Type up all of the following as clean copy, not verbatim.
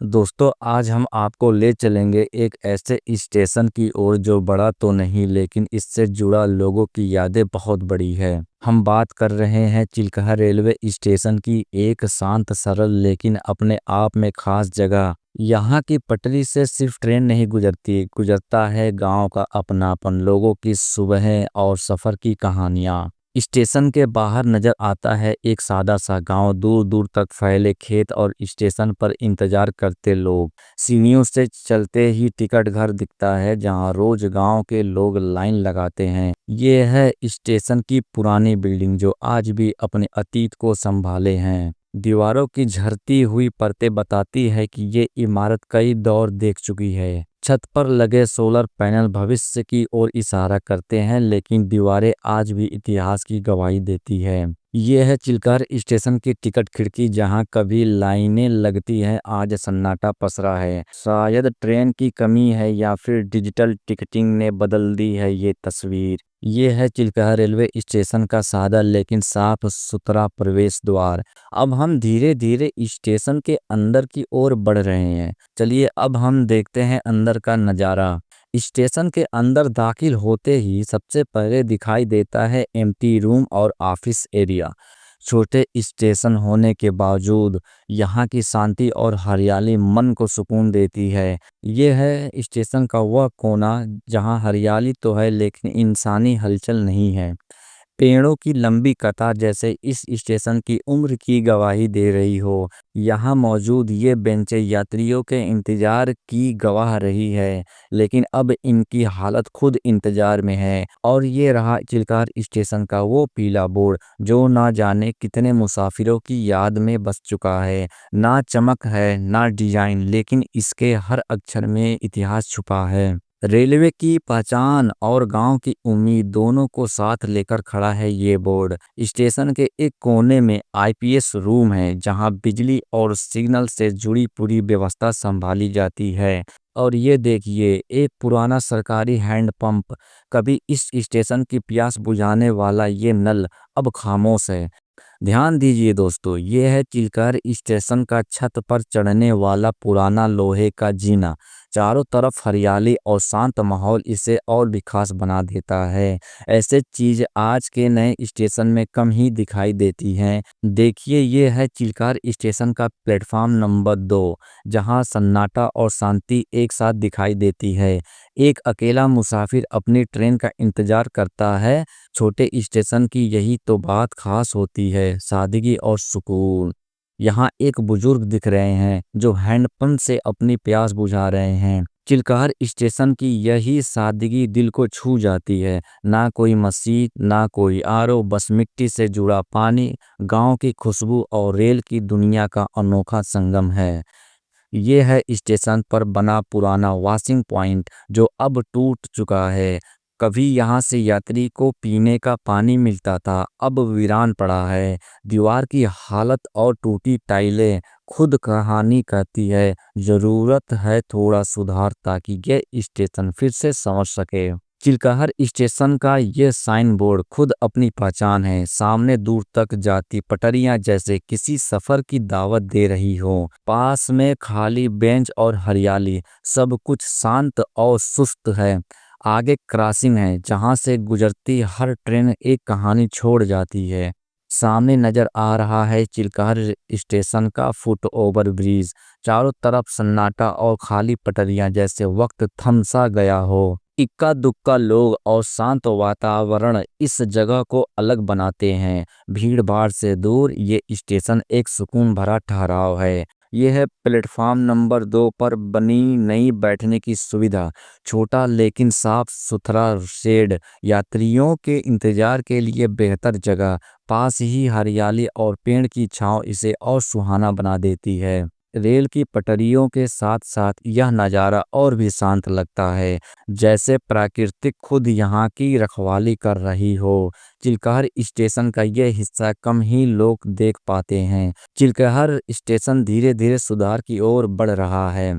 दोस्तों आज हम आपको ले चलेंगे एक ऐसे स्टेशन की ओर जो बड़ा तो नहीं लेकिन इससे जुड़ा लोगों की यादें बहुत बड़ी है। हम बात कर रहे हैं चिल्कहा रेलवे स्टेशन की, एक शांत सरल लेकिन अपने आप में खास जगह। यहाँ की पटरी से सिर्फ ट्रेन नहीं गुजरती, गुजरता है गांव का अपनापन, लोगों की सुबहें और सफर की कहानियाँ। स्टेशन के बाहर नजर आता है एक सादा सा गांव, दूर दूर तक फैले खेत और स्टेशन पर इंतजार करते लोग। सीढ़ियों से चलते ही टिकट घर दिखता है जहां रोज गांव के लोग लाइन लगाते हैं। ये है स्टेशन की पुरानी बिल्डिंग जो आज भी अपने अतीत को संभाले हैं। दीवारों की झरती हुई परतें बताती है कि ये इमारत कई दौर देख चुकी है। छत पर लगे सोलर पैनल भविष्य की ओर इशारा करते हैं, लेकिन दीवारें आज भी इतिहास की गवाही देती है। ये है चिल्कार स्टेशन की टिकट खिड़की, जहां कभी लाइनें लगती हैं, आज सन्नाटा पसरा है। शायद ट्रेन की कमी है या फिर डिजिटल टिकटिंग ने बदल दी है ये तस्वीर। ये है चिल्कहा रेलवे स्टेशन का सादा लेकिन साफ सुथरा प्रवेश द्वार। अब हम धीरे धीरे स्टेशन के अंदर की ओर बढ़ रहे हैं। चलिए अब हम देखते हैं अंदर का नज़ारा। स्टेशन के अंदर दाखिल होते ही सबसे पहले दिखाई देता है एम्प्टी रूम और ऑफिस एरिया। छोटे स्टेशन होने के बावजूद यहाँ की शांति और हरियाली मन को सुकून देती है। ये है स्टेशन का वह कोना जहाँ हरियाली तो है लेकिन इंसानी हलचल नहीं है। पेड़ों की लंबी कतार जैसे इस स्टेशन की उम्र की गवाही दे रही हो। यहाँ मौजूद ये बेंचें यात्रियों के इंतजार की गवाह रही है, लेकिन अब इनकी हालत खुद इंतजार में है। और ये रहा चिल्कार स्टेशन का वो पीला बोर्ड जो ना जाने कितने मुसाफिरों की याद में बस चुका है। ना चमक है ना डिजाइन, लेकिन इसके हर अक्षर में इतिहास छुपा है। रेलवे की पहचान और गांव की उम्मीद दोनों को साथ लेकर खड़ा है ये बोर्ड। स्टेशन के एक कोने में आईपीएस रूम है जहां बिजली और सिग्नल से जुड़ी पूरी व्यवस्था संभाली जाती है। और ये देखिए, एक पुराना सरकारी हैंड पंप, कभी इस स्टेशन की प्यास बुझाने वाला ये नल अब खामोश है। ध्यान दीजिए दोस्तों, ये है चिल्कार स्टेशन का छत पर चढ़ने वाला पुराना लोहे का जीना। चारों तरफ हरियाली और शांत माहौल इसे और भी खास बना देता है। ऐसे चीज आज के नए स्टेशन में कम ही दिखाई देती हैं। देखिए, ये है चिल्कार स्टेशन का प्लेटफॉर्म नंबर 2, जहां सन्नाटा और शांति एक साथ दिखाई देती है। एक अकेला मुसाफिर अपनी ट्रेन का इंतजार करता है। छोटे स्टेशन की यही तो बात खास होती है, सादगी और सुकून। यहाँ एक बुजुर्ग दिख रहे हैं जो हैंडपंप से अपनी प्यास बुझा रहे हैं। चिल्कार स्टेशन की यही सादगी दिल को छू जाती है। ना कोई मस्जिद ना कोई आरओ, बस मिट्टी से जुड़ा पानी, गांव की खुशबू और रेल की दुनिया का अनोखा संगम है। ये है स्टेशन पर बना पुराना वॉशिंग पॉइंट जो अब टूट चुका है। कभी यहाँ से यात्री को पीने का पानी मिलता था, अब वीरान पड़ा है। दीवार की हालत और टूटी टाइलें खुद कहानी कहती है। जरूरत है थोड़ा सुधार ताकि ये स्टेशन फिर से समझ सके। चिल्कहर स्टेशन का ये साइन बोर्ड खुद अपनी पहचान है। सामने दूर तक जाती पटरियां जैसे किसी सफर की दावत दे रही हो। पास में खाली बेंच और हरियाली, सब कुछ शांत और सुस्त है। आगे क्रॉसिंग है जहां से गुजरती हर ट्रेन एक कहानी छोड़ जाती है। सामने नजर आ रहा है चिल्कहर स्टेशन का फुट ओवर ब्रिज। चारों तरफ सन्नाटा और खाली पटरियां जैसे वक्त थम सा गया हो। इक्का दुक्का लोग और शांत वातावरण इस जगह को अलग बनाते हैं। भीड़ भाड़ से दूर ये स्टेशन एक सुकून भरा ठहराव है। यह है प्लेटफॉर्म नंबर 2 पर बनी नई बैठने की सुविधा। छोटा लेकिन साफ सुथरा शेड, यात्रियों के इंतजार के लिए बेहतर जगह। पास ही हरियाली और पेड़ की छांव इसे और सुहाना बना देती है। रेल की पटरियों के साथ साथ यह नज़ारा और भी शांत लगता है, जैसे प्राकृतिक खुद यहाँ की रखवाली कर रही हो। चिल्कहर स्टेशन का यह हिस्सा कम ही लोग देख पाते हैं। चिल्कहर स्टेशन धीरे धीरे सुधार की ओर बढ़ रहा है।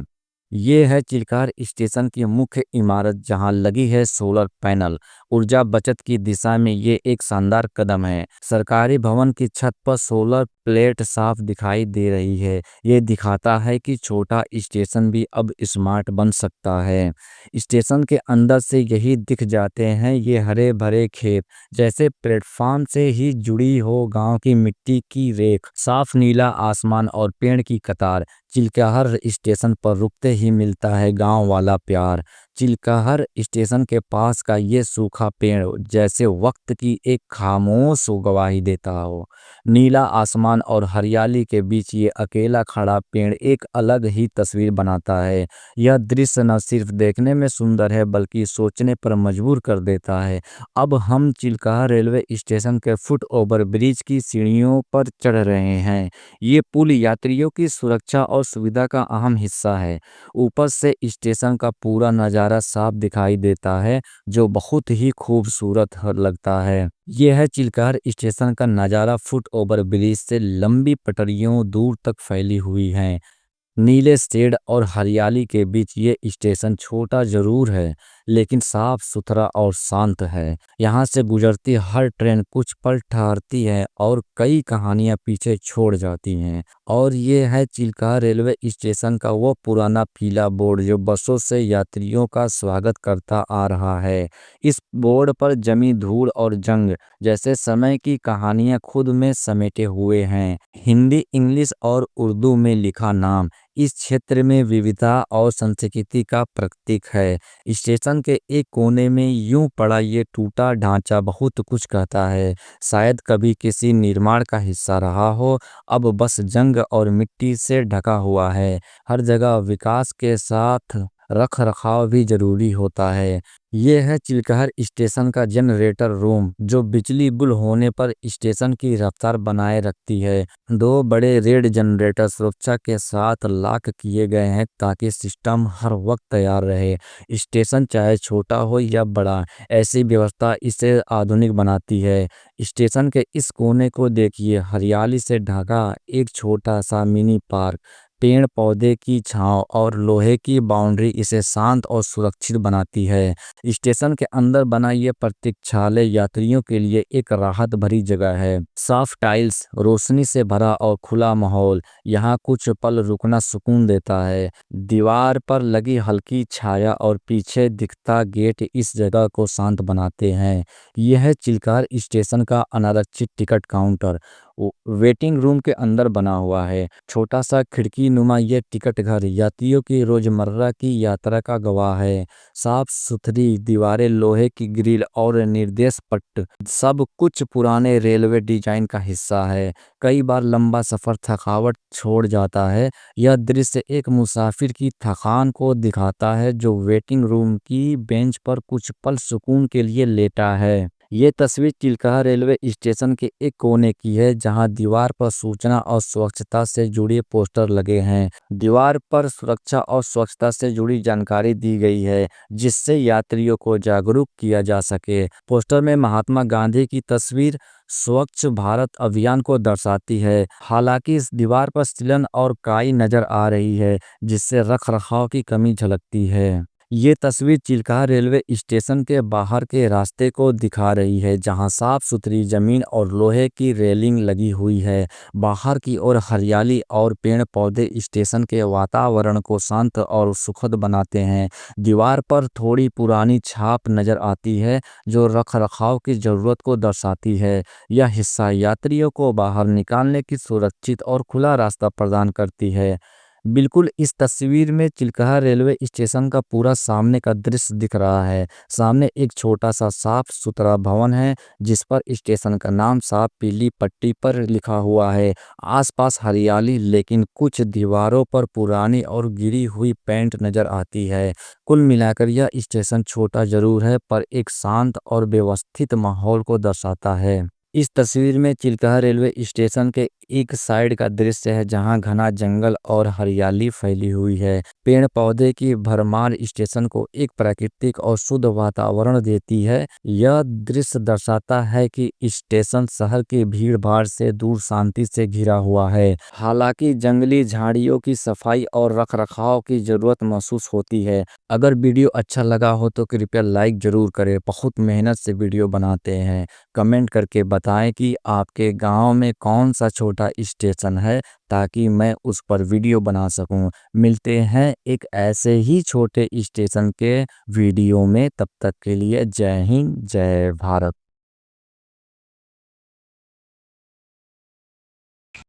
ये है चिल्कार स्टेशन की मुख्य इमारत जहां लगी है सोलर पैनल। ऊर्जा बचत की दिशा में ये एक शानदार कदम है। सरकारी भवन की छत पर सोलर प्लेट साफ दिखाई दे रही है। ये दिखाता है कि छोटा स्टेशन भी अब स्मार्ट बन सकता है। स्टेशन के अंदर से यही दिख जाते हैं ये हरे भरे खेत, जैसे प्लेटफॉर्म से ही जुड़ी हो गांव की मिट्टी की रेख, साफ नीला आसमान और पेड़ की कतार। चिल्काहर स्टेशन पर रुकते ही मिलता है गांव वाला प्यार। चिल्काहर स्टेशन के पास का ये सूखा पेड़ जैसे वक्त की एक खामोश गवाही देता हो। नीला आसमान और हरियाली के बीच ये अकेला खड़ा पेड़ एक अलग ही तस्वीर बनाता है। यह दृश्य न सिर्फ देखने में सुंदर है बल्कि सोचने पर मजबूर कर देता है। अब हम चिल्काहर रेलवे स्टेशन के फुट ओवर ब्रिज की सीढ़ियों पर चढ़ रहे हैं। ये पुल यात्रियों की सुरक्षा और सुविधा का अहम हिस्सा है। ऊपर से स्टेशन का पूरा नज़ारा साफ दिखाई देता है, जो बहुत ही खूबसूरत लगता है। यह है चिल्काहर स्टेशन का नज़ारा फुट ओवर ब्रिज से लंबी पटरियों दूर तक फैली हुई हैं। नीले शेड और हरियाली के बीच ये स्टेशन छोटा जरूर है, लेकिन साफ सुथरा और शांत है। यहाँ से गुजरती हर ट्रेन कुछ पल ठहरती है और कई कहानियाँ पीछे छोड़ जाती हैं। और ये है चिल्काहर रेलवे स्टेशन का वो पुराना पीला बोर्ड जो बसों से यात्रियों का स्वागत करता आ रहा है। इस बोर्ड पर जमी धूल और जंग जैसे समय की कहानियाँ खुद में समेटे हुए हैं। हिंदी, इंग्लिश और उर्दू में लिखा नाम इस क्षेत्र में विविधता और संस्कृति का प्रतीक है। स्टेशन के एक कोने में यूं पड़ा ये टूटा ढांचा बहुत कुछ कहता है। शायद कभी किसी निर्माण का हिस्सा रहा हो, अब बस जंग और मिट्टी से ढका हुआ है। हर जगह विकास के साथ रख रखाव भी जरूरी होता है। ये है चिल्काहर स्टेशन का जनरेटर रूम, जो बिजली गुल होने पर स्टेशन की रफ्तार बनाए रखती है। दो बड़े रेड जनरेटर सुरक्षा के साथ लॉक किए गए हैं ताकि सिस्टम हर वक्त तैयार रहे। स्टेशन चाहे छोटा हो या बड़ा, ऐसी व्यवस्था इसे आधुनिक बनाती है। स्टेशन के इस कोने को देखिए, हरियाली से ढका एक छोटा सा मिनी पार्क, पेड़ पौधे की छांव और लोहे की बाउंड्री इसे शांत और सुरक्षित बनाती है। स्टेशन के अंदर बना ये प्रतीक्षालय यात्रियों के लिए एक राहत भरी जगह है। साफ टाइल्स, रोशनी से भरा और खुला माहौल यहाँ कुछ पल रुकना सुकून देता है। दीवार पर लगी हल्की छाया और पीछे दिखता गेट इस जगह को शांत बनाते हैं। यह है चिल्काहर स्टेशन का अनारक्षित टिकट काउंटर, वेटिंग रूम के अंदर बना हुआ है। छोटा सा खिड़की नुमा ये टिकट घर यात्रियों की रोजमर्रा की यात्रा का गवाह है। साफ सुथरी दीवारें, लोहे की ग्रिल और निर्देश पट्ट, सब कुछ पुराने रेलवे डिजाइन का हिस्सा है। कई बार लंबा सफर थकावट छोड़ जाता है। यह दृश्य एक मुसाफिर की थकान को दिखाता है जो वेटिंग रूम की बेंच पर कुछ पल सुकून के लिए लेटा है। ये तस्वीर चिल्काहर रेलवे स्टेशन के एक कोने की है जहां दीवार पर सूचना और स्वच्छता से जुड़े पोस्टर लगे हैं। दीवार पर सुरक्षा और स्वच्छता से जुड़ी जानकारी दी गई है, जिससे यात्रियों को जागरूक किया जा सके। पोस्टर में महात्मा गांधी की तस्वीर स्वच्छ भारत अभियान को दर्शाती है। हालांकि इस दीवार पर सिलन और काई नजर आ रही है, जिससे रख रखाव की कमी झलकती है। ये तस्वीर चिल्काहर रेलवे स्टेशन के बाहर के रास्ते को दिखा रही है, जहां साफ सुथरी जमीन और लोहे की रेलिंग लगी हुई है। बाहर की ओर हरियाली और पेड़ पौधे स्टेशन के वातावरण को शांत और सुखद बनाते हैं। दीवार पर थोड़ी पुरानी छाप नजर आती है, जो रख रखाव की जरूरत को दर्शाती है। यह हिस्सा यात्रियों को बाहर निकालने की सुरक्षित और खुला रास्ता प्रदान करती है। बिल्कुल इस तस्वीर में चिल्काहर रेलवे स्टेशन का पूरा सामने का दृश्य दिख रहा है। सामने एक छोटा सा साफ सुथरा भवन है, जिस पर स्टेशन का नाम साफ पीली पट्टी पर लिखा हुआ है। आसपास हरियाली, लेकिन कुछ दीवारों पर पुरानी और गिरी हुई पेंट नजर आती है। कुल मिलाकर यह स्टेशन छोटा जरूर है, पर एक शांत और व्यवस्थित माहौल को दर्शाता है। इस तस्वीर में चिल्काहर रेलवे स्टेशन के एक साइड का दृश्य है, जहां घना जंगल और हरियाली फैली हुई है। पेड़ पौधे की भरमार स्टेशन को एक प्राकृतिक और शुद्ध वातावरण देती है। यह दृश्य दर्शाता है कि स्टेशन शहर की भीड़ भाड़ से दूर शांति से घिरा हुआ है। हालांकि जंगली झाड़ियों की सफाई और रख रखाव की जरूरत महसूस होती है। अगर वीडियो अच्छा लगा हो तो कृपया लाइक जरूर करें। बहुत मेहनत से वीडियो बनाते हैं। कमेंट करके बताएं कि आपके गांव में कौन सा छोटा छोटा स्टेशन है ताकि मैं उस पर वीडियो बना सकूं। मिलते हैं एक ऐसे ही छोटे स्टेशन के वीडियो में, तब तक के लिए जय हिंद जय भारत।